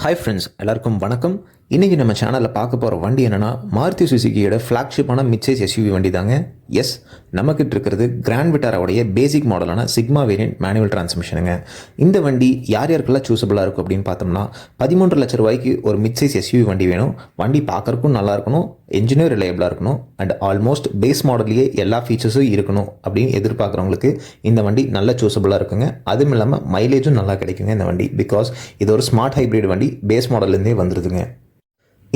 Hi friends, எல்லாருக்கும் வணக்கம். இன்றைக்கி நம்ம சேனலில் பார்க்க போகிற வண்டி என்னென்னா மாருதி சுசுகியோட ஃப்ளாக்ஷிப்பான மிட்சைஸ் எஸ்யூவி வண்டி தாங்க. எஸ், நமக்கிட்ட இருக்கிறது கிராண்ட் விட்டாராவுடைய பேசிக் மாடலான சிக்மா வேரியன்ட் மேனுவல் டிரான்ஸ்மிஷனுங்க. இந்த வண்டி யார் யாருக்கெல்லாம் சூஸபிளாக இருக்கும் அப்படின்னு பார்த்தோம்னா 13 லட்ச ரூபாய்க்கு ஒரு மிட்சைஸ் எஸ்யூவி வண்டி வேணும். வண்டி பார்க்குறக்கும் நல்லா இருக்கணும், என்ஜினும் ரிலையபிளாக இருக்கணும், அண்ட் ஆல்மோஸ்ட் பேஸ் மாடல்லையே எல்லா ஃபீச்சர்ஸும் இருக்கணும் அப்படின்னு எதிர்பார்க்குறவங்களுக்கு இந்த வண்டி நல்ல சூஸபிளாக இருக்குங்க. அதுவும் இல்லாமல் மைலேஜும் நல்லா கிடைக்குங்க இந்த வண்டி. பிகாஸ் இது ஒரு ஸ்மார்ட் ஹைப்ரிட் வண்டி, பேஸ் மாடல்லேருந்தே வந்துடுதுங்க.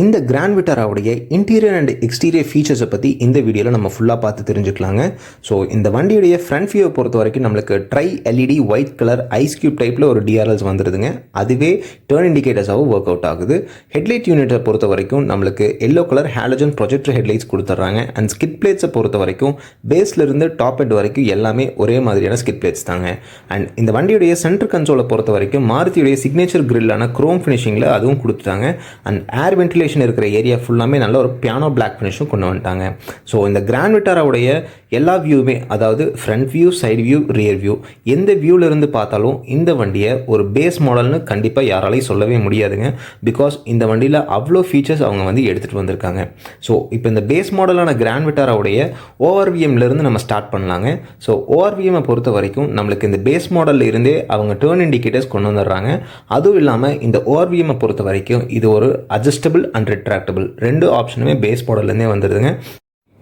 இந்த கிராண்ட் விட்டாராவுடைய இன்டீரியர் அண்ட் எக்ஸ்டீரியர் ஃபீச்சர்ஸை பற்றி இந்த வீடியோவில் நம்ம ஃபுல்லாக பார்த்து தெரிஞ்சுக்கலாங்க. ஸோ இந்த வண்டியுடைய ஃப்ரண்ட் வியூவை பொறுத்த வரைக்கும் நம்மளுக்கு tri LED white colour ice cube டைப்பில் ஒரு டிஆர்எல்ஸ் வந்துடுதுங்க. அதுவே டர்ன் இண்டிகேட்டர்ஸாகவும் ஒர்க் அவுட் ஆகுது. ஹெட்லைட் யூனிட்டை பொறுத்த வரைக்கும் நம்மளுக்கு yellow colour halogen projector headlights கொடுத்துட்றாங்க. அண்ட் ஸ்கிட் பிளேட்ஸை பொறுத்த வரைக்கும் பேஸ்லேருந்து டாப் ஹெட் வரைக்கும் எல்லாமே ஒரே மாதிரியான ஸ்கிட் பிளேட்ஸ் தாங்க. அண்ட் இந்த வண்டியுடைய சென்டர் கன்சோலை பொறுத்த வரைக்கும் மாருதியுடைய சிக்னேச்சர் கிரில்லான குரோம் ஃபினிஷிங்கில் அதுவும் கொடுத்துட்டாங்க. அண்ட் ஏர் வென்டிலேஷன் இருக்கிற ஏரியா ஃபுல்லாமே நல்ல ஒரு பியானோ பிளாக் ஃபினிஷும் கொண்டு வந்துட்டாங்க. ஸோ இந்த கிராண்ட் விட்டாராவுடைய எல்லா வியூவுமே, அதாவது front view, side view, rear view, எந்த வியூவில் இருந்து பார்த்தாலும் இந்த வண்டியை ஒரு பேஸ் மாடல்னு கண்டிப்பாக யாராலையும் சொல்லவே முடியாதுங்க. பிகாஸ் இந்த வண்டியில் அவ்வளோ ஃபீச்சர்ஸ் அவங்க வந்து எடுத்துகிட்டு வந்திருக்காங்க. ஸோ இப்போ இந்த பேஸ் மாடலான கிராண்ட் விட்டாராவுடைய ஓஆர்விஎம்லேருந்து நம்ம ஸ்டார்ட் பண்ணலாங்க. ஸோ ஓஆர்விஎம்மை பொறுத்த வரைக்கும் நம்மளுக்கு இந்த பேஸ் மாடலில் இருந்தே அவங்க டர்ன் இண்டிகேட்டர்ஸ் கொண்டு வந்துடுறாங்க. அதுவும் இல்லாமல் இந்த ஓஆர்விஎம்மை பொறுத்த வரைக்கும் இது ஒரு அட்ஜஸ்டபிள் அண்ட் ரிட்ராக்டபிள் ரெண்டு ஆப்ஷனுமே பேஸ் மாடல்லேருந்தே வந்துடுதுங்க.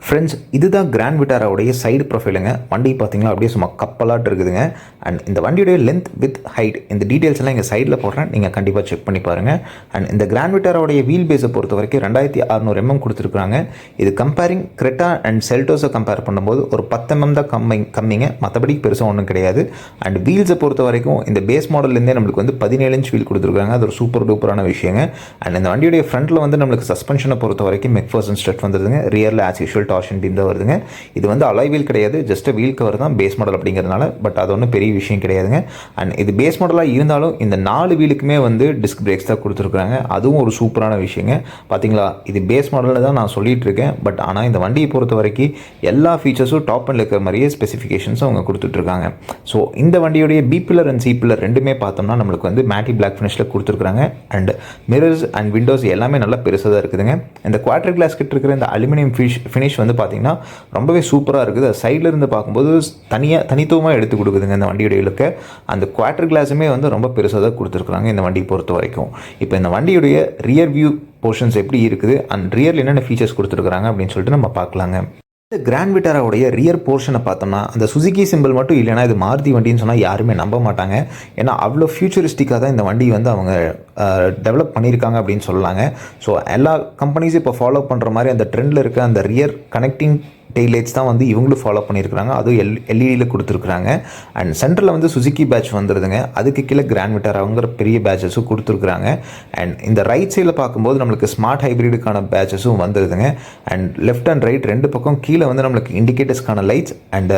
ஃப்ரெண்ட்ஸ், இதுதான் கிராண்ட் விட்டாராவுடைய சைடு ப்ரொஃபைலுங்க. வண்டி பார்த்தீங்களா அப்படியே சும்மா கப்பலாட்டு இருக்குதுங்க. அண்ட் இந்த வண்டியுடைய லென்த் வித் ஹைட் இந்த டீட்டெயில்ஸ் எல்லாம் இங்கே சைடில் போடுறேன், நீங்கள் கண்டிப்பாக செக் பண்ணி பாருங்கள். அண்ட் இந்த கிராண்ட் விட்டாராவுடைய வீல் பேஸை பொறுத்த வரைக்கும் 2600 mm கொடுத்துருக்காங்க. இது கம்பேரிங் கிரெட்டா அண்ட் செல்டோஸை கம்பேர் பண்ணும்போது ஒரு 10 mm தான் கம்மிங்க, மற்றபடி பெருசாக ஒன்றும் கிடையாது. அண்ட் வீல்ஸை பொறுத்த வரைக்கும் இந்த பேஸ் மாடல்லேருந்தே நம்மளுக்கு வந்து 17 inch வீல் கொடுத்துருக்காங்க. அது ஒரு சூப்பர் டூப்பரான விஷயங்க. அண்ட் இந்த வண்டியுடைய ஃப்ரண்ட்டில் வந்து நம்மளுக்கு சஸ்பென்ஷனை பொறுத்த வரைக்கும் மெக்ஃபர்சன் ஸ்ட்ரெட் வந்துடுதுங்க. ரியரில் ஆஸ் யூஷுவல் டார்ஷன் பீம் தான் வருதுங்க. இது வந்து அலாய் வீல் கிடையாது, ஜஸ்ட் வீல் கவர் தான் பேஸ் மாடல் அப்படிங்கிறதுனால. பட் அது ஒன்றும் பெரிய விஷயம் கிடையாதுங்க. அண்ட் இது பேஸ் மாடலாக இருந்தாலும் இந்த 4 வீலுக்குமே வந்து டிஸ்க் பிரேக்ஸ் தான் கொடுத்துருக்குறாங்க. அதுவும் ஒரு சூப்பரான விஷயங்க. பார்த்தீங்களா, இது பேஸ் மாடலில் தான் நான் சொல்லிட்டு இருக்கேன். பட் ஆனால் இந்த வண்டியை பொறுத்த வரைக்கும் எல்லா ஃபீச்சர்ஸும் டாப் அண்ட் இருக்கிற மாதிரியே ஸ்பெசிஃபிகேஷன்ஸும் அவங்க கொடுத்துட்ருக்காங்க. ஸோ இந்த வண்டியுடைய B pillar and C pillar ரெண்டுமே பார்த்தோம்னா நம்மளுக்கு வந்து மேட்டி பிளாக் ஃபினிஷில் கொடுத்துருக்காங்க. அண்ட் மிரர்ஸ் அண்ட் விண்டோஸ் எல்லாமே நல்லா பெருசாக தான் இருக்குதுங்க. இந்த குவார்டர் கிளாஸ் கிட்ட இருக்கிற இந்த அலுமினியம் ஃபினிஷ் வந்து பார்த்தீங்கன்னா ரொம்பவே சூப்பராக இருக்குது. சைடில் இருந்து பார்க்கும்போது தனித்துவமாக எடுத்து கொடுக்குதுங்க இந்த வண்டியுடைய லுக்கு. அந்த குவார்டர் கிளாஸுமே வந்து ரொம்ப பெருசாக தான் கொடுத்துருக்குறாங்க இந்த வண்டியை பொறுத்த வரைக்கும். இப்போ இந்த வண்டியுடைய ரியர் வியூ போர்ஷன்ஸ் எப்படி இருக்குது அண்ட் ரியரில் என்னென்ன ஃபீச்சர்ஸ் கொடுத்துருக்குறாங்க அப்படின்னு சொல்லிட்டு நம்ம பார்க்கலாங்க. இந்த கிராண்ட் விட்டாராவுடைய ரியர் போர்ஷனை பார்த்தோம்னா அந்த சுசுகி சிம்பிள் மட்டும் இல்லைனா இது மாருதி வண்டின்னு சொன்னால் யாருமே நம்ப மாட்டாங்க. ஏன்னா அவ்வளோ ஃபியூச்சரிஸ்டிக்காக தான் இந்த வண்டி வந்து அவங்க டெவலப் பண்ணியிருக்காங்க அப்படின்னு சொல்லலாங்க. ஸோ எல்லா கம்பெனிஸும் இப்போ ஃபாலோ பண்ணுற மாதிரி அந்த ட்ரெண்டில் இருக்க அந்த ரியர் கனெக்டிங் டெய்லைட்ஸ் தான் வந்து இவங்களும் ஃபாலோ பண்ணியிருக்கிறாங்க. அதுவும் எல்இடியில் கொடுத்துருக்குறாங்க. அண்ட் சென்டரில் வந்து சுசுகி பேட்ச் வந்துடுதுங்க. அதுக்கு கீழே கிராண்ட் விட்டாராங்கிற பெரிய பேட்சஸும் கொடுத்துருக்குறாங்க. அண்ட் இந்த ரைட் சைடில் பார்க்கும்போது நம்மளுக்கு ஸ்மார்ட் ஹைப்ரிடுக்கான பேட்சஸும் வந்துடுதுங்க. அண்ட் லெஃப்ட் அண்ட் ரைட் ரெண்டு பக்கம் கீழே வந்து நம்மளுக்கு இண்டிகேட்டர்ஸ்க்கான லைட்ஸ் அண்ட்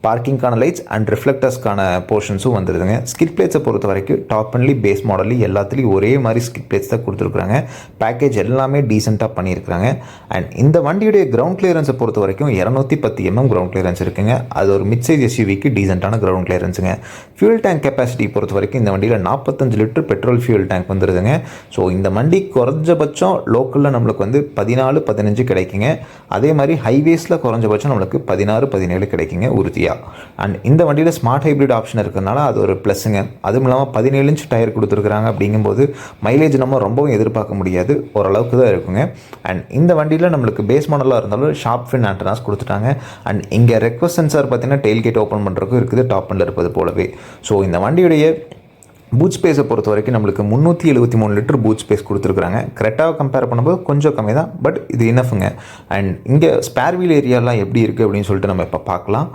பார்க்கிங்கான லைட்ஸ் அண்ட் ரிஃப்ளெக்டர்ஸ்க்கான போர்ஷன்ஸும் வந்துடுதுங்க. ஸ்கிட் பிளேட்ஸை பொறுத்த வரைக்கும் டாப் அண்ட்லி பேஸ் மாடலி எல்லாத்துலேயும் ஒரே மாதிரி ஸ்கிட் பிளேட்ஸ் தான் கொடுத்துருக்குறாங்க. பேக்கேஜ் எல்லாமே டீசெண்டாக பண்ணியிருக்கிறாங்க. அண்ட் இந்த வண்டியுடைய கிரவுண்ட் கிளியரன்ஸை பொறுத்த வரைக்கும் 210 mm கிரவுண்ட் கிளியரன்ஸ் இருக்குங்க. அது ஒரு மிட் சைஸ் எஸ்யூவிக்கு டீசென்ட்டான கிரவுண்ட் கிளியரன்ஸுங்க. ஃபியூல் டேங்க் கெப்பாசிட்டி பொறுத்த வரைக்கும் இந்த வண்டியில் 45 லிட்டர் பெட்ரோல் ஃபியூல் டேங்க் வந்துடுதுங்க. ஸோ இந்த வண்டி குறைஞ்சபட்சம் லோக்கலில் நம்மளுக்கு வந்து 14-15 கிடைக்குங்க. அதே மாதிரி ஹைவேஸில் குறைஞ்சபட்சம் நம்மளுக்கு 16-17 கிடைக்குங்க உறுதியாக. அண்ட் இந்த வண்டியில் ஸ்மார்ட் ஹைப்ரிட் ஆப்ஷன் இருக்கிறதுனால அது ஒரு ப்ளஸ்ஸுங்க. அதுவும் இல்லாமல் 17 inch டயர் கொடுத்துருக்குறாங்க. அப்படிங்கும்போது மைலேஜ் நம்ம ரொம்பவும் எதிர்பார்க்க முடியாது, ஓரளவுக்கு தான் இருக்குங்க. அண்ட் இந்த வண்டியில் நம்மளுக்கு பேஸ் மாடலாக இருந்தாலும் ஷார்ப் ஃபின் ஆண்டனாஸ் கொடுத்துட்டாங்க. அண்ட் இங்கே ரெக்வஸ்ட் சென்சார் பார்த்தீங்கன்னா டெயில் கேட் ஓப்பன் பண்ணுறதுக்கும் இருக்குது, டாப் அண்டில் இருப்பது போலவே. ஸோ இந்த வண்டியுடைய பூட் ஸ்பேஸை பொறுத்த வரைக்கும் நம்மளுக்கு 373 லிட்டர் பூட் ஸ்பேஸ் கொடுத்துருக்குறாங்க. கரெக்டாக கம்பேர் பண்ணும்போது கொஞ்சம் கம்மி தான், பட் இது இனஃபுங்க. அண்ட் இங்கே ஸ்பேர் வீல் ஏரியாலாம் எப்படி இருக்குது அப்படின்னு சொல்லிட்டு நம்ம இப்போ பார்க்கலாம்.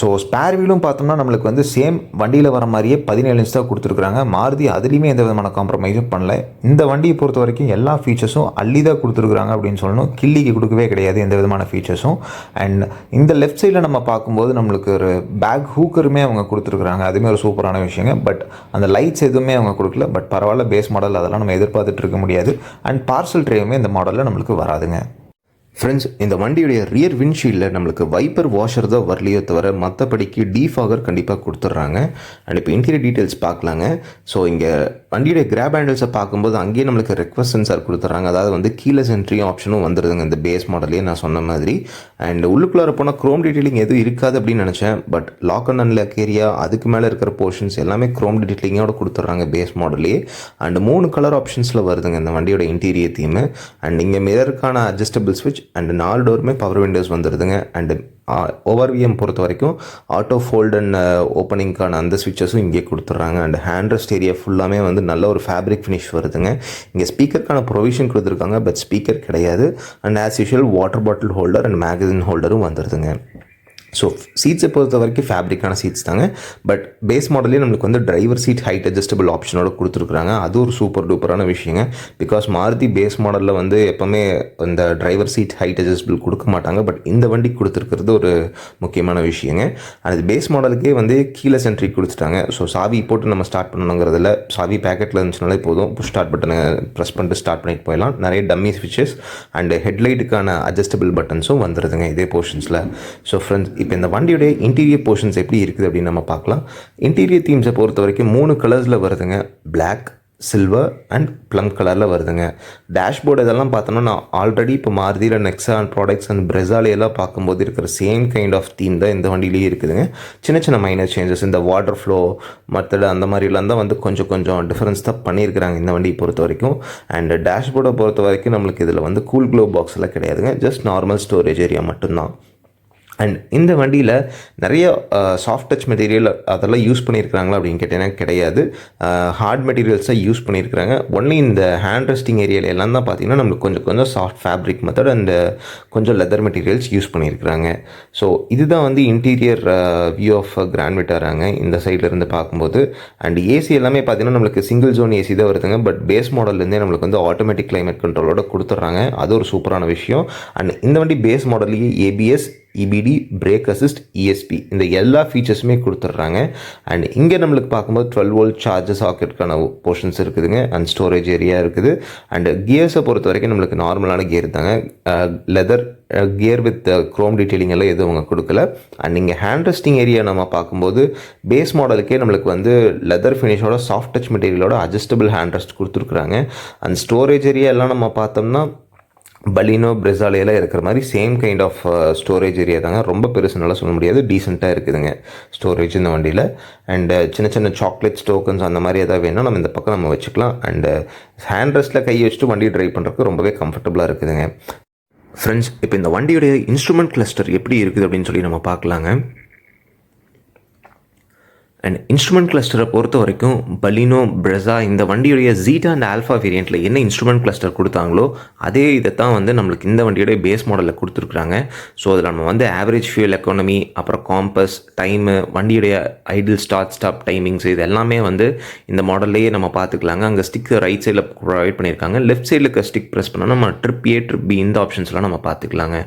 ஸோ ஸ்பேர் வீலும் பார்த்தோம்னா நம்மளுக்கு வந்து சேம் வண்டியில் வர மாதிரியே 17 inch தான் கொடுத்துருக்குறாங்க. மாருதி அதுலேயுமே எந்த விதமான காம்ப்ரமைஸும் பண்ணல. இந்த வண்டியை பொறுத்த வரைக்கும் எல்லா ஃபீச்சர்ஸும் அள்ளி தான் கொடுத்துருக்குறாங்க அப்படின்னு சொல்லணும். கில்லிக்கு கொடுக்கவே கிடையாது எந்த விதமான ஃபீச்சர்ஸும். அண்ட் இந்த லெஃப்ட் சைடில் நம்ம பார்க்கும்போது நம்மளுக்கு ஒரு பேக் ஹூக்கருமே அவங்க கொடுத்துருக்குறாங்க. அதுவுமே ஒரு சூப்பரான விஷயங்க. பட் அந்த லைட்ஸ் எதுவுமே அவங்க கொடுக்கல. பட் பரவாயில்ல, பேஸ் மாடல் அதெல்லாம் நம்ம எதிர்பார்த்துட்டு இருக்க முடியாது. அண்ட் பார்சல் ட்ரேவுமே இந்த மாடலில் நம்மளுக்கு வராதுங்க. ஃப்ரெண்ட்ஸ், இந்த வண்டியுடைய ரியர் விண்ட்ஷீல்டில் நம்மளுக்கு வைப்பர் வாஷர் தான் வரலையோ தவிர மற்றபடிக்கு டீஃபாகர் கண்டிப்பாக கொடுத்துட்றாங்க. அண்ட் இப்போ இன்டீரியர் டீட்டெயில்ஸ் பார்க்கலாங்க. ஸோ இங்கே வண்டியுடைய கிராப் ஹேண்டில்ஸை பார்க்கும்போது அங்கேயே நம்மளுக்கு ரெக்வஸ்ட் சென்சார் கொடுத்துட்றாங்க. அதாவது வந்து கீலெஸ் என்ட்ரி ஆப்ஷனும் வந்துடுதுங்க இந்த பேஸ் மாடலே நான் சொன்ன மாதிரி. அண்ட் உள்ளுக்குள்ளார போனால் க்ரோம் டீட்டெயிலிங் எதுவும் இருக்காது அப்படின்னு நினச்சேன். But lock and unlock area, அதுக்கு மேலே இருக்கிற போர்ஷன்ஸ் எல்லாமே க்ரோம் டீட்டெயிலிங்கோட கொடுத்துட்றாங்க பேஸ் மாடலே. அண்ட் 3 கலர் ஆப்ஷன்ஸில் வருதுங்க இந்த வண்டியோட இன்டீரியர் தீம். அண்ட் இங்கே மிரருக்கான அட்ஜஸ்டபிள் ஸ்விட்ச் அண்ட் 4 டோருமே பவர் விண்டோஸ் வந்துடுதுங்க. அண்டு ஓவர்விஎம் பொறுத்த வரைக்கும் ஆட்டோ ஃபோல்ட் அண்ட் ஓப்பனிங்கான அந்த ஸ்விட்சஸும் இங்கே கொடுத்துட்றாங்க. அண்ட் ஹேண்ட் ரெஸ்ட் ஏரியா ஃபுல்லாமே வந்து நல்ல ஒரு ஃபேப்ரிக் ஃபினிஷ் வருதுங்க. இங்கே ஸ்பீக்கருக்கான ப்ரொவிஷன் கொடுத்துருக்காங்க, பட் ஸ்பீக்கர் கிடையாது. And as usual water bottle holder and magazine ஹோல்டரும் வந்துடுதுங்க. ஸோ சீட்ஸை பொறுத்த வரைக்கும் ஃபேப்ரிக்கான சீட்ஸ் தாங்க. பட் பேஸ் மாடலே நம்மளுக்கு வந்து டிரைவர் சீட் ஹைட் அட்ஜஸ்டபிள் ஆப்ஷனோட கொடுத்துருக்குறாங்க. அது ஒரு சூப்பர் டூப்பரான விஷயங்க. பிகாஸ் மாருதி பேஸ் மாடலில் வந்து எப்போவுமே இந்த டிரைவர் சீட் ஹைட் அட்ஜஸ்டபிள் கொடுக்க மாட்டாங்க. பட் இந்த வண்டி கொடுத்துருக்கிறது ஒரு முக்கியமான விஷயங்க. அது பேஸ் மாடலுக்கே வந்து கீழே சென்ட்ரி கொடுத்துட்டாங்க. ஸோ சாவி போட்டு நம்ம ஸ்டார்ட் பண்ணணுங்கிறதுல சாவி பேக்கெட்டில் இருந்துச்சுனாலே போதும், புஷ் ஸ்டார்ட் பட்டனை ப்ரெஸ் பண்ணிட்டு ஸ்டார்ட் பண்ணிட்டு போயிடலாம். நிறைய டம்மி ஸ்விட்சஸ் அண்ட் ஹெட்லைட்டுக்கான அட்ஜஸ்டபிள் பட்டன்ஸும் வந்துடுதுங்க இதே போர்ஷன்ஸில். ஸோ ஃப்ரெண்ட்ஸ், இப்போ இந்த வண்டியுடைய இன்டீரியர் போர்ஷன்ஸ் எப்படி இருக்குது அப்படின்னு நம்ம பார்க்கலாம். இன்டீரியர் தீம்ஸை பொறுத்த வரைக்கும் 3 கலர்ஸில் வருதுங்க. பிளாக், சில்வர் அண்ட் ப்ளம் கலரில் வருதுங்க. டேஷ்போர்டு இதெல்லாம் பார்த்தோன்னா நான் ஆல்ரெடி இப்போ மாருதியில் நெக்ஸான் ப்ராடக்ட்ஸ் அண்ட் பிரெசாலையெல்லாம் பார்க்கும்போது இருக்கிற சேம் கைண்ட் ஆஃப் தீம் தான் இந்த வண்டியிலேயே இருக்குதுங்க. சின்ன சின்ன மைனர் சேஞ்சஸ், இந்த வாட்டர் ஃப்ளோ மற்ற அந்த மாதிரிலாம் தான் வந்து கொஞ்சம் டிஃப்ரென்ஸ் தான் பண்ணியிருக்கிறாங்க இந்த வண்டியை பொறுத்த வரைக்கும். அண்ட் டேஷ்போர்டை பொறுத்த வரைக்கும் நம்மளுக்கு இதில் வந்து கூல் க்ளோ பாக்ஸ் எல்லாம் கிடையாதுங்க. ஜஸ்ட் நார்மல் ஸ்டோரேஜ் ஏரியா மட்டும்தான். அண்ட் இந்த வண்டியில் நிறைய சாஃப்ட் டச் மெட்டீரியல் அதெல்லாம் யூஸ் பண்ணியிருக்கிறாங்களா அப்படின்னு கேட்டீங்கன்னா கிடையாது. ஹார்ட் மெட்டீரியல்ஸாக யூஸ் பண்ணியிருக்கிறாங்க. ஒன்லி இந்த ஹேண்ட் ரெஸ்டிங் ஏரியாவில் எல்லாம் தான் பார்த்தீங்கன்னா நம்மளுக்கு கொஞ்சம் சாஃப்ட் ஃபேப்ரிக் மெத்தட் அண்ட் கொஞ்சம் லெதர் மெட்டீரியல்ஸ் யூஸ் பண்ணியிருக்கிறாங்க. ஸோ இதுதான் வந்து இன்டீரியர் வியூ ஆஃப் கிராண்ட் விட்டாராங்க இந்த சைட்லேருந்து பார்க்கும்போது. அண்ட் ஏசி எல்லாமே பார்த்தீங்கன்னா நம்மளுக்கு சிங்கிள் ஜோன் ஏசி தான் வருதுங்க. பட் பேஸ் மாடல்லேருந்தே நம்மளுக்கு வந்து ஆட்டோமேட்டிக் கிளைமேட் கண்ட்ரோலோட கொடுத்துட்றாங்க. அது ஒரு சூப்பரான விஷயம். அண்ட் இந்த வண்டி பேஸ் மாடல்லையே ABS, EBD, brake assist, ESP இந்த எல்லா ஃபீச்சர்ஸுமே கொடுத்துட்றாங்க. அண்ட் இங்கே நம்மளுக்கு பார்க்கும்போது 12 வோல்ட் சார்ஜர் சாக்கெட்டுக்கான போர்ஷன்ஸ் இருக்குதுங்க. அண்ட் ஸ்டோரேஜ் ஏரியா இருக்குது. அண்ட் கியர்ஸை பொறுத்த வரைக்கும் நம்மளுக்கு நார்மலான கியர் தாங்க. Leather gear with Chrome detailing எல்லாம் எதுவும் அவங்க கொடுக்கல. அண்ட் இங்கே ஹேண்ட் ரெஸ்டிங் ஏரியா நம்ம பார்க்கும்போது பேஸ் மாடலுக்கே நம்மளுக்கு வந்து லெதர் ஃபினிஷோட சாஃப்ட் டச் மெட்டீரியலோட அட்ஜஸ்டபிள் ஹேண்ட் ரெஸ்ட் கொடுத்துருக்குறாங்க. அண்ட் ஸ்டோரேஜ் ஏரியா எல்லாம் நம்ம பார்த்தோம்னா பலினோ, பிரெசாலையெல்லாம் இருக்கிற மாதிரி same kind of storage area தாங்க. ரொம்ப பெருசுனால சொல்ல முடியாது, டீசெண்டாக இருக்குதுங்க ஸ்டோரேஜ் இந்த வண்டியில். அண்டு சின்ன சாக்லேட்ஸ், டோக்கன்ஸ் அந்த மாதிரி எதாவது வேணும் நம்ம இந்த பக்கம் நம்ம வச்சுக்கலாம். அண்டு ஹேண்ட் ரெஸ்ட்டில் கை வச்சுட்டு வண்டி ட்ரைவ் பண்ணுறதுக்கு ரொம்பவே கம்ஃபர்டபுளாக இருக்குதுங்க. ஃப்ரெண்ட்ஸ், இப்போ இந்த வண்டியுடைய இன்ஸ்ட்ருமெண்ட் கிளஸ்டர் எப்படி இருக்குது அப்படின்னு சொல்லி நம்ம பார்க்கலாங்க. அண்ட் இன்ஸ்ட்ருமெண்ட் கிளஸ்டரை பொறுத்த வரைக்கும் பலினோ, பிரெஸா இந்த வண்டியுடைய ஜீட்டா அண்ட் ஆல்ஃபா வேரியண்ட்டில் என்ன இன்ஸ்ட்ருமெண்ட் கிளஸ்டர் கொடுத்தாங்களோ அதே இதை தான் வந்து நம்மளுக்கு இந்த வண்டியோடைய பேஸ் மாடலில் கொடுத்துருக்குறாங்க. ஸோ அதில் நம்ம வந்து ஆவரேஜ் ஃபியூல் எக்கானமி, அப்புறம் காம்பஸ், டைமு, வண்டியுடைய ஐடில் ஸ்டாப் டைமிங்ஸ் இது எல்லாமே வந்து இந்த மாடல்லையே நம்ம பார்த்துக்கலாங்க. அங்கே ஸ்டிக் ரைட் சைடில் ப்ரொவைட் பண்ணியிருக்காங்க. லெஃப்ட் சைடில் இருக்க ஸ்டிக் ப்ரெஸ் பண்ணால் நம்ம ட்ரிப் ஏ, ட்ரிப் பி இந்த ஆப்ஷன்ஸ்லாம் நம்ம பார்த்துக்கலாங்க.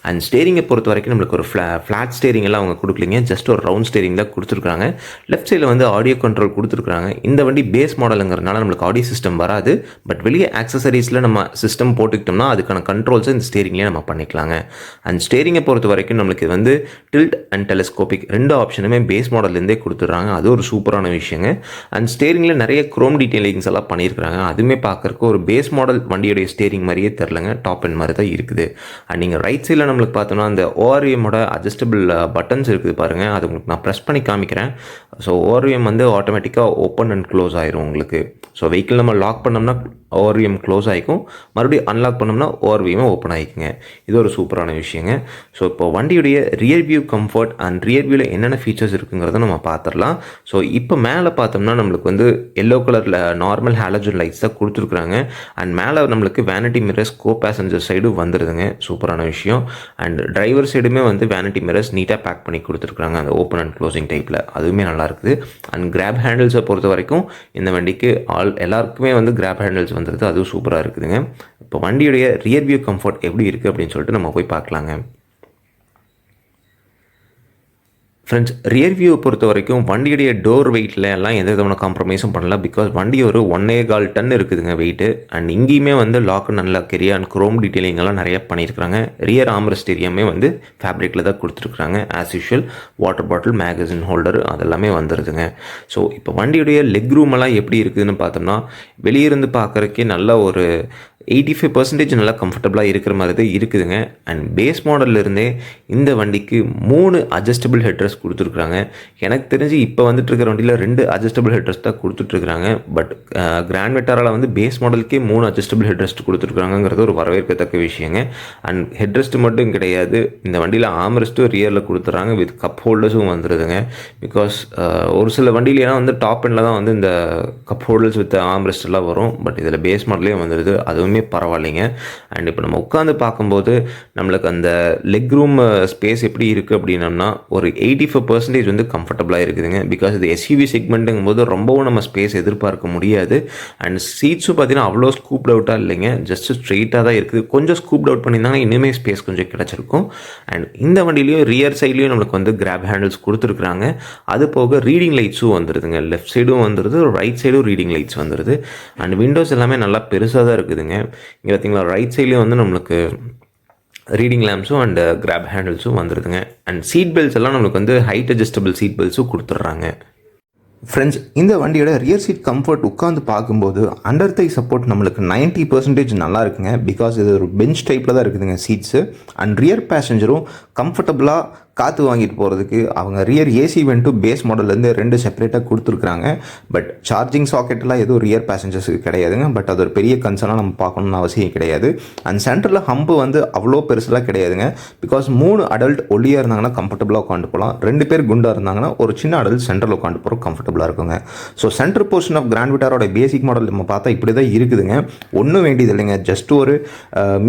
அண்ட் ஸ்டேரிங்கை பொறுத்த வரைக்கும் நம்மளுக்கு ஒரு ஃப்ளாட் ஸ்டேரிங் எல்லாம் அவங்க கொடுக்கலிங்க. ஜஸ்ட் ஒரு ரவுண்ட் ஸ்டேரிங்கில் கொடுத்துருக்காங்க. லெஃப்ட் சைடில் வந்து ஆடியோ கண்ட்ரோல் கொடுத்துருக்காங்க. இந்த வண்டி பேஸ் மாடலுங்கிறதுனால நம்மளுக்கு ஆடியோ சிஸ்டம் வராது. பட் வெளியே ஆக்சசரிஸில் நம்ம சிஸ்டம் போட்டுக்கிட்டோம்னா அதுக்கான கண்ட்ரோல்ஸை இந்த ஸ்டேரிங்லேயே நம்ம பண்ணிக்கலாங்க. அண்ட் ஸ்டேரிங்கை பொறுத்த வரைக்கும் நம்மளுக்கு வந்து டில்ட் அண்ட் டெலஸ்கோபிக் 2 ஆப்ஷனுமே பேஸ் மாடல்லேருந்தே கொடுத்துட்றாங்க. அது ஒரு சூப்பரான விஷயங்க. அண்ட் ஸ்டேரிங்கில் நிறைய க்ரோம் டீட்டெயிலிங்ஸ் எல்லாம் பண்ணியிருக்கிறாங்க. அதுவுமே பார்க்குறக்கு ஒரு பேஸ் மாடல் வண்டியோடைய ஸ்டேரிங் மாதிரியே தெரிலங்க. டாப் அண்ட் மாதிரி தான் இருக்குது. அண்ட் நீங்கள் ரைட் சைடில் நம்மளுக்கு பார்த்தோம்னா அந்த ஓஆர்எம்மோட அட்ஜஸ்டபிள் பட்டன்ஸ் இருக்குது பாருங்கள். அது உங்களுக்கு நான் ப்ரெஸ் பண்ணி காமிக்கிறேன். ஸோ ஓஆர்எம் வந்து ஆட்டோமேட்டிக்காக ஓப்பன் அண்ட் க்ளோஸ் ஆயிரும் உங்களுக்கு. ஸோ வெஹிக்கிள் நம்ம லாக் பண்ணோம்னா ஓஆர்எம் க்ளோஸ் ஆகிக்கும், மறுபடியும் அன்லாக் பண்ணோம்னா ஓஆர்விஎம் ஓப்பன் ஆகிக்குங்க. இது ஒரு சூப்பரான விஷயங்க. ஸோ இப்போ வண்டியுடைய rear view comfort and rear வியூவில் என்னென்ன ஃபீச்சர்ஸ் இருக்குங்கிறத நம்ம பார்த்துடலாம். ஸோ இப்போ மேலே பார்த்தோம்னா நம்மளுக்கு வந்து எல்லோ கலரில் நார்மல் ஹாலஜன் லைட்ஸ் தான் கொடுத்துருக்குறாங்க. அண்ட் மேலே நம்மளுக்கு vanity mirrors co passenger side வந்துடுதுங்க. சூப்பரான விஷயம். அண்ட் டிரைவர் சைடுமே வந்து வேனிட்டி மிரர்ஸ் நீட்டாக பேக் பண்ணி கொடுத்துருக்குறாங்க அந்த ஓப்பன் அண்ட் க்ளோசிங் டைப்பில். அதுவுமே நல்லா இருக்குது. அண்ட் கிராப் ஹேண்டில்ஸை பொறுத்த வரைக்கும் இந்த வண்டிக்கு எல்லாருக்குமே வந்து கிராப் ஹேண்டில்ஸ் வந்துடுது. அதுவும் சூப்பராக இருக்குதுங்க. இப்போ வண்டியுடைய ரியர் வியூ கம்ஃபர்ட் எப்படி இருக்குது அப்படின்னு சொல்லிட்டு நம்ம போய் பார்க்கலாங்க. ஃப்ரெண்ட்ஸ், ரியர் வியூவை பொறுத்த வரைக்கும் வண்டியுடைய டோர் வெயிட்டில் எல்லாம் எந்த விதமான காம்ப்ரமைஸும் பண்ணல. பிகாஸ் வண்டி ஒரு 1.25 டன் இருக்குதுங்க வெயிட்டு. அண்ட் இங்கேயுமே வந்து லாக் நல்லா கெரியா அண்ட் குரோம் டீட்டெயிலிங் எல்லாம் நிறைய பண்ணியிருக்காங்க. ரியர் ஆம்ரெஸ்ட் ஏரியாமே வந்து ஃபேப்ரிக்கில் தான் கொடுத்துருக்குறாங்க. ஆஸ் யூஷுவல் வாட்டர் பாட்டில், மேகசின் ஹோல்டர் அதெல்லாமே வந்துடுதுங்க. ஸோ இப்போ வண்டியுடைய லெக் ரூம் எல்லாம் எப்படி இருக்குதுன்னு பார்த்தோம்னா, வெளியே இருந்து பார்க்குறக்கே நல்ல ஒரு 85% நல்லா கம்ஃபர்டபுளாக இருக்கிற மாதிரி தான் இருக்குதுங்க. அண்ட் பேஸ் மாடல்லேருந்தே இந்த வண்டிக்கு 3 அட்ஜஸ்டபிள் ஹெட்ரஸ் கொடுத்துருக்குறாங்க. எனக்கு தெரிஞ்சு இப்போ வந்துட்டு இருக்கிற வண்டியில் 2 அட்ஜஸ்டபிள் ஹெட்ரஸ் தான் கொடுத்துட்ருக்குறாங்க. பட் கிராண்ட் விட்டாரால் வந்து பேஸ் மாடலுக்கே 3 அட்ஜஸ்டபிள் ஹெட்ரஸ்ட் கொடுத்துருக்குறாங்கிறது ஒரு வரவேற்கத்தக்க விஷயங்க. அண்ட் ஹெட்ரெஸ்ட் மட்டும் கிடையாது, இந்த வண்டியில் ஆம்ரெஸ்ட்டும் ரியரில் கொடுத்துட்றாங்க, வித் கப் ஹோல்டர்ஸும் வந்துடுதுங்க. பிகாஸ் ஒரு சில வண்டியிலாம் வந்து டாப் எண்டில் தான் வந்து இந்த கப் ஹோல்டர்ஸ் வித் ஆம்ரெஸ்ட் எல்லாம் வரும். பட் இதில் பேஸ் மாடலே வந்துடுது, அதுவுமே பரவாயில்லைங்க. அண்ட் இப்போ நம்ம உட்காந்து பார்க்கும்போது நம்மளுக்கு அந்த லெக் ரூம் ஸ்பேஸ் எப்படி இருக்குது அப்படின்னம்னா ஒரு 85% வந்து கம்ஃபர்டபுளாக இருக்குதுங்க. பிகாஸ் இது எஸ்யூவி செக்மெண்ட்டுங்கும் போது ரொம்பவும் நம்ம ஸ்பேஸ் எதிர்பார்க்க முடியாது. அண்ட் சீட்ஸும் பார்த்தீங்கன்னா அவ்வளோ ஸ்கூப்ட் அவுட்டாக இல்லைங்க, ஜஸ்ட் ஸ்ட்ரெயிட்டாக தான் இருக்குது. கொஞ்சம் ஸ்கூப்ட் அவுட் பண்ணியிருந்தாங்கன்னா இன்னுமே ஸ்பேஸ் கொஞ்சம் கிடச்சிருக்கும். அண்ட் இந்த வண்டியிலையும் ரியர் சைட்லேயும் நம்மளுக்கு வந்து கிராப் ஹேண்டில்ஸ் கொடுத்துருக்குறாங்க. அது போக ரீடிங் லைட்ஸும் வந்துடுதுங்க. லெஃப்ட் சைடும் வந்துடுது, ரைட் சைடும் ரீடிங் லைட்ஸ் வந்துடுது. அண்ட் விண்டோஸ் எல்லாமே நல்லா பெருசாக தான் இருக்குதுங்க. இங்கே பார்த்தீங்களா, ரைட் சைட்லேயும் வந்து நம்மளுக்கு ரீடிங் லேம்ப்ஸும் அண்ட் கிராப் ஹேண்டில்ஸும் வந்துடுதுங்க. அண்ட் சீட் பெல்ட்ஸ் எல்லாம் நம்மளுக்கு வந்து ஹைட் அட்ஜஸ்டபிள் சீட் பெல்ட்ஸும் கொடுத்துட்றாங்க. ஃப்ரெண்ட்ஸ், இந்த வண்டியோட ரியர் சீட் கம்ஃபர்ட் உட்காந்து பார்க்கும்போது அண்டர் தை சப்போர்ட் நம்மளுக்கு 90% நல்லா இருக்குங்க. பிகாஸ் இது ஒரு பெஞ்ச் டைப்பில் தான் இருக்குதுங்க சீட்ஸு. அண்ட் ரியர் பேசஞ்சரும் கம்ஃபர்டபுளாக காற்று வாங்கிட்டு போகிறதுக்கு அவங்க ரியர் ஏசி வென்ட்டும் பேஸ் மாடல்லேருந்து 2 செப்பரேட்டாக கொடுத்துருக்குறாங்க. பட் சார்ஜிங் சாக்கெட்டெல்லாம் எதுவும் ரியர் பேசஞ்சர்ஸுக்கு கிடையாதுங்க. பட் அது ஒரு பெரிய கன்சர்னாக நம்ம பார்க்கணுன்னு அவசியம் கிடையாது. அண்ட் சென்டரில் ஹம்பு வந்து அவ்வளோ பெருசுலாம் கிடையாதுங்க. பிகாஸ் 3 அடல்ட் ஒல்லியாக இருந்தாங்கன்னா கம்ஃபர்டபுளாக உட்காந்து போகலாம். 2 பேர் குண்டாக இருந்தாங்கன்னா ஒரு சின்ன அடல்ட் சென்டரில் உட்காந்து போகிற கம்ஃபர்டபுளாக இருக்குங்க. So centre portion of grand விட்டாரோட பேசிக் மாடல் நம்ம பார்த்தா இப்படி தான் இருக்குதுங்க. ஒன்றும் வேண்டியது இல்லைங்க, ஜஸ்ட் ஒரு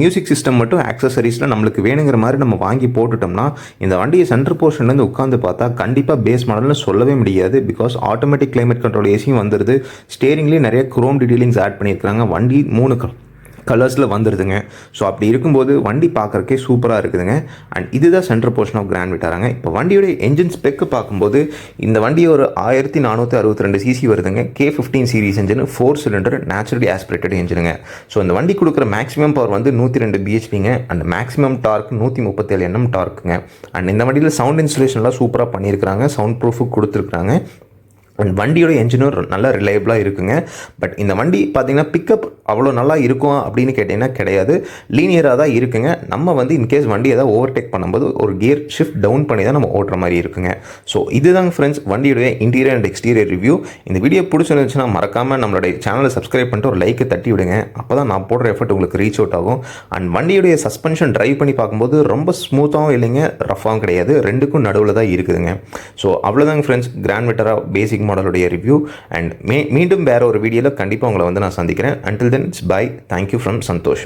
மியூசிக் சிஸ்டம் மட்டும் ஆக்சசரிஸில் நம்மளுக்கு வேணுங்கிற மாதிரி நம்ம வாங்கி போட்டுட்டோம்னா இந்த வண்டி சென்டர் போர்ஷன்லேருந்து உட்காந்து பார்த்தா கண்டிப்பாக பேஸ் மாடல்னு சொல்லவே முடியாது. பிகாஸ் ஆட்டோமேட்டிக் கிளைமேட் கண்ட்ரோல் ஏசியும் வந்துடுது. ஸ்டேரிங்லேயும் நிறைய குரோம் டீட்டெயிலிங்ஸ் ஆட் பண்ணியிருக்காங்க. வண்டி 3 கலர்ஸில் வந்துடுதுங்க. ஸோ அப்படி இருக்கும்போது வண்டி பார்க்குறக்கே சூப்பராக இருக்குதுங்க. அண்ட் இதுதான் சென்டர் போர்ஷன் ஆஃப் கிராண்ட் விட்டாராங்க. இப்போ வண்டியோட என்ஜின் ஸ்பெக்கு பார்க்கும்போது இந்த வண்டி ஒரு 1462 சிசி வருதுங்க. K15 series engine, 4 cylinder naturally aspirated என்ஜினுங்க. ஸோ இந்த வண்டி கொடுக்குற மேக்ஸிமம் பவர் வந்து 102 பிஹெச்பிங்க. அண்ட் மேக்ஸிமம் டார்க் 137 Nm டார்க்குங்க. அண்ட் இந்த வண்டியில் சவுண்ட் இன்ஸ்டலேஷன்லாம் சூப்பராக பண்ணியிருக்கிறாங்க, சவுண்ட் ப்ரூஃபும் கொடுத்துருக்குறாங்க. அண்ட் வண்டியோட என்ஜினும் நல்லா ரிலையபிளாக இருக்குங்க. பட் இந்த வண்டி பார்த்திங்கன்னா பிக்கப் அவ்வளோ நல்லா இருக்கும் அப்படின்னு கேட்டிங்கன்னா கிடையாது, லீனியராக தான் இருக்குங்க. நம்ம வந்து இன்கேஸ் வண்டி ஏதாவது ஓவர்டேக் பண்ணும்போது ஒரு கியர் ஷிஃப்ட் டவுன் பண்ணி தான் நம்ம ஓட்டுற மாதிரி இருக்குங்க. ஸோ இதுதாங்க ஃப்ரெண்ட்ஸ் வண்டியோடைய இன்டீரியர் அண்ட் எக்ஸ்டீரியர் ரிவ்யூ. இந்த வீடியோ பிடிச்சிருந்துச்சுன்னா மறக்காமல் நம்மளுடைய சேனலை சப்ஸ்கிரைப் பண்ணிட்டு ஒரு லைக்கை தட்டி விடுங்க. அப்போ தான் நான் போடுற எஃபர்ட் உங்களுக்கு ரீச் அவுட் ஆகும். அண்ட் வண்டியுடைய சஸ்பென்ஷன் ட்ரைவ் பண்ணி பார்க்கும்போது ரொம்ப ஸ்மூத்தாகவும் இல்லைங்க, ரஃபாகவும் கிடையாது, ரெண்டுக்கும் நடுவில் தான் இருக்குதுங்க. ஸோ அவ்வளோதாங்க ஃப்ரெண்ட்ஸ் கிராண்ட் விட்டாரா பேசிக் மாடலுடைய ரிவ்யூ. அண்ட் மீண்டும் வேற ஒரு வீடியோவில் கண்டிப்பாக உங்களை வந்து நான் சந்திக்கிறேன். Until then, it's bye. Thank you from Santosh.